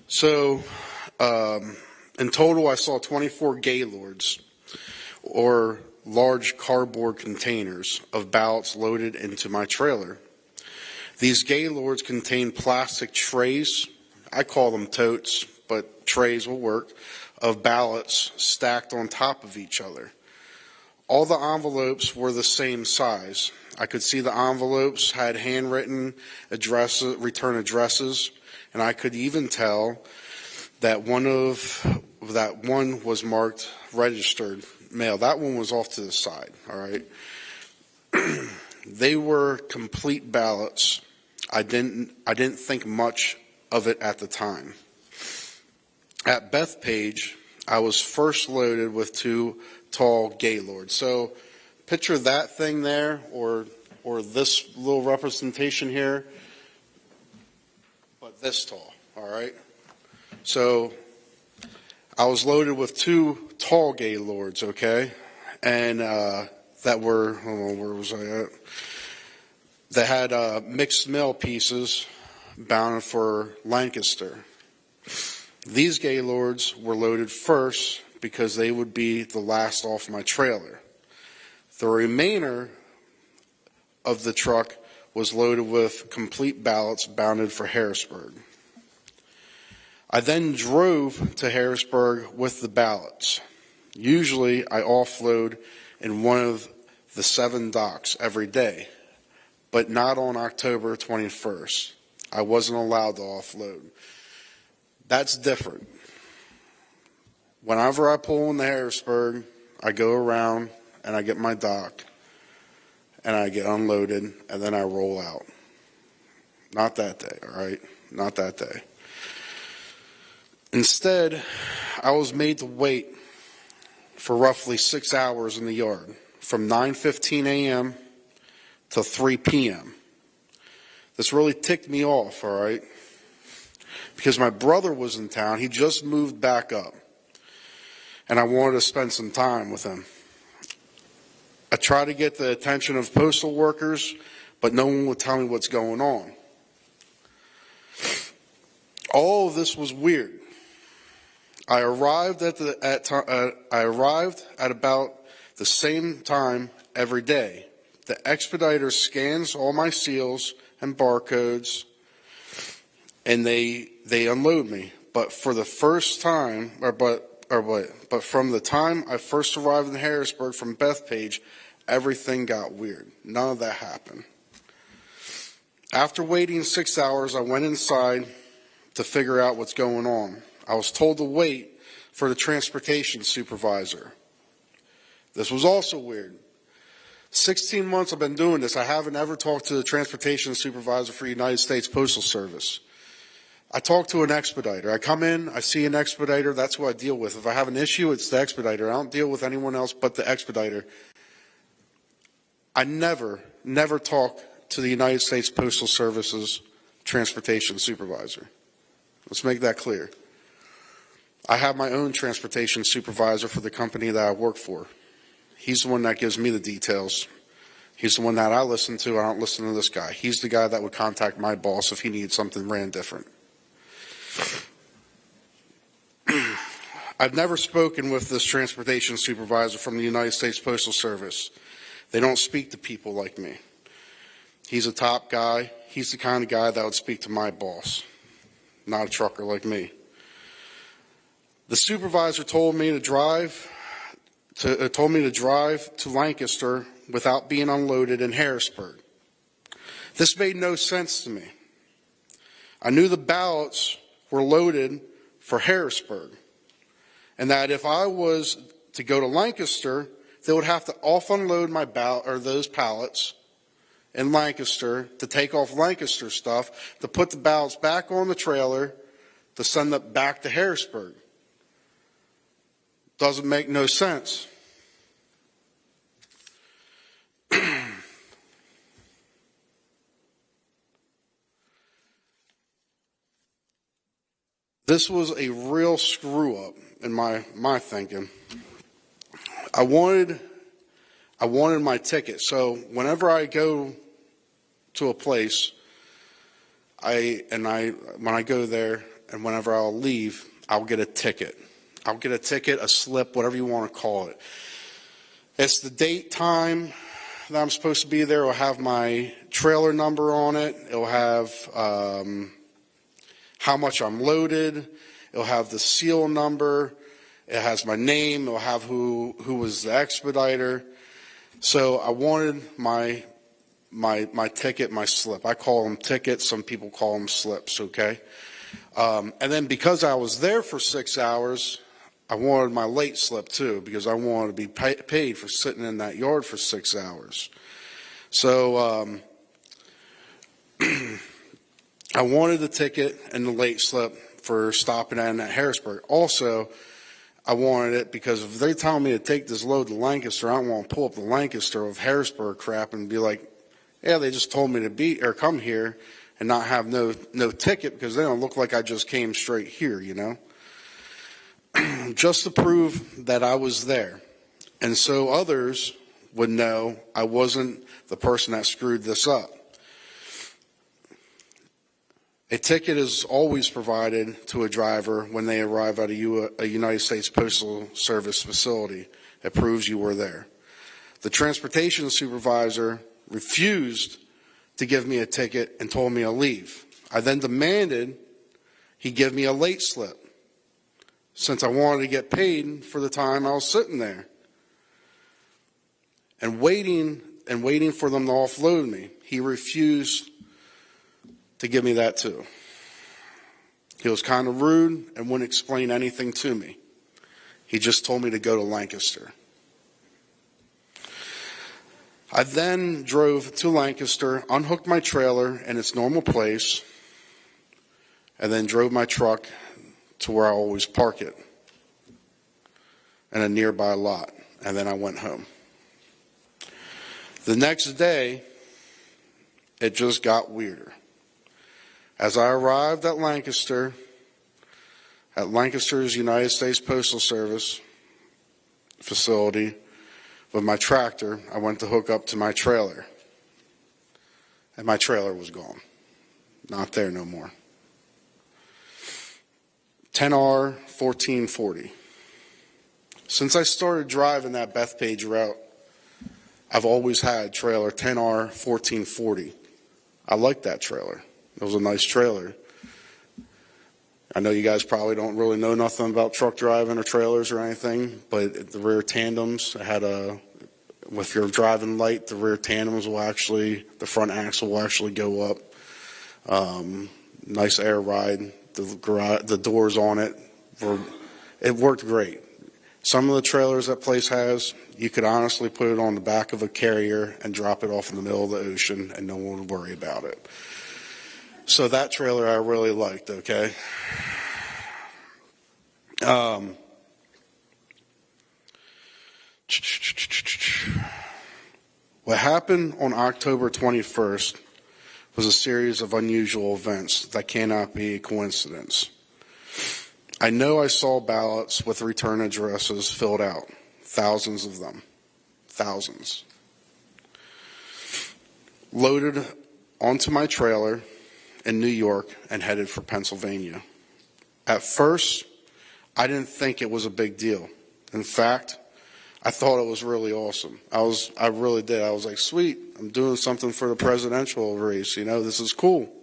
So, in total, I saw 24 gaylords, or large cardboard containers of ballots loaded into my trailer. These gaylords contain plastic trays, I call them totes, but trays will work, of ballots stacked on top of each other. All the envelopes were the same size. I could see the envelopes had handwritten return addresses, and I could even tell that one was marked registered mail. That one was off to the side, all right? They were complete ballots. I didn't think much of it at the time. At Bethpage, I was first loaded with 2 tall gaylords. So picture that thing there, or this little representation here, but this tall, all right? So I was loaded with 2 tall gaylords, okay? And that were, where was I at? That had mixed mail pieces bound for Lancaster. These gaylords were loaded first because they would be the last off my trailer. The remainder of the truck was loaded with complete ballots bounded for Harrisburg. I then drove to Harrisburg with the ballots. Usually I offload in one of the 7 docks every day, but not on October 21st. I wasn't allowed to offload. That's different. Whenever I pull into Harrisburg, I go around and I get my dock and I get unloaded and then I roll out. Not that day, all right? Not that day. Instead, I was made to wait for roughly 6 hours in the yard, from 9:15 a.m. to 3 p.m. This really ticked me off, all right? Because my brother was in town. He just moved back up. And I wanted to spend some time with him. I tried to get the attention of postal workers, but no one would tell me what's going on. All of this was weird. I arrived at about the same time every day. The expediter scans all my seals and barcodes, and they unload me. But for the first time, but from the time I first arrived in Harrisburg from Bethpage, everything got weird. None of that happened. After waiting 6 hours, I went inside to figure out what's going on. I was told to wait for the transportation supervisor. This was also weird. 16 months I've been doing this. I haven't ever talked to the transportation supervisor for the United States Postal Service. I talk to an expediter. I come in, I see an expediter, that's who I deal with. If I have an issue, it's the expediter. I don't deal with anyone else but the expediter. I never talk to the United States Postal Service's transportation supervisor. Let's make that clear. I have my own transportation supervisor for the company that I work for. He's the one that gives me the details. He's the one that I listen to. I don't listen to this guy. He's the guy that would contact my boss if he needed something ran different. I've never spoken with this transportation supervisor from the United States Postal Service. They don't speak to people like me. He's a top guy. He's the kind of guy that would speak to my boss, not a trucker like me. The supervisor told me to drive to Lancaster without being unloaded in Harrisburg. This made no sense to me. I knew the ballots were loaded for Harrisburg, and that if I was to go to Lancaster, they would have to off-unload my those pallets in Lancaster to take off Lancaster stuff, to put the ballots back on the trailer, to send them back to Harrisburg. Doesn't make no sense. This was a real screw up in my thinking. I wanted my ticket. So whenever I go to a place, when I go there, and whenever I'll leave, I'll get a ticket. I'll get a ticket, a slip, whatever you want to call it. It's the date, time that I'm supposed to be there. It'll have my trailer number on it. It'll have how much I'm loaded. It'll have the seal number. It has my name. It'll have who was the expediter. So I wanted my ticket, my slip. I call them tickets. Some people call them slips, okay? And then because I was there for 6 hours, I wanted my late slip too, because I wanted to be paid for sitting in that yard for 6 hours. So I wanted the ticket and the late slip for stopping in at Harrisburg. Also, I wanted it because if they tell me to take this load to Lancaster, I don't want to pull up the Lancaster of Harrisburg crap and be like, yeah, they just told me to come here and not have no ticket, because they don't look like I just came straight here, you know. Just to prove that I was there. And so others would know I wasn't the person that screwed this up. A ticket is always provided to a driver when they arrive at a United States Postal Service facility. It proves you were there. The transportation supervisor refused to give me a ticket and told me to leave. I then demanded he give me a late slip, since I wanted to get paid for the time I was sitting there. And waiting for them to offload me, he refused to give me that too. He was kind of rude and wouldn't explain anything to me. He just told me to go to Lancaster. I then drove to Lancaster, unhooked my trailer in its normal place, and then drove my truck to where I always park it, in a nearby lot, and then I went home. The next day, it just got weirder. As I arrived at Lancaster's United States Postal Service facility with my tractor, I went to hook up to my trailer, and my trailer was gone. Not there no more. 10R 1440. Since I started driving that Bethpage route, I've always had trailer 10R 1440. I like that trailer. It was a nice trailer. I know you guys probably don't really know nothing about truck driving or trailers or anything, but the rear tandems had if you're driving light, the rear tandems will the front axle will actually go up. Nice air ride. The doors on it worked great. Some of the trailers that place has, you could honestly put it on the back of a carrier and drop it off in the middle of the ocean and no one would worry about it. So that trailer I really liked, okay? What happened on October 21st was a series of unusual events that cannot be a coincidence. I know I saw ballots with return addresses filled out, thousands of them, thousands. Loaded onto my trailer in New York and headed for Pennsylvania. At first, I didn't think it was a big deal. In fact, I thought it was really awesome. I really did. I was like, sweet, I'm doing something for the presidential race. You know, this is cool.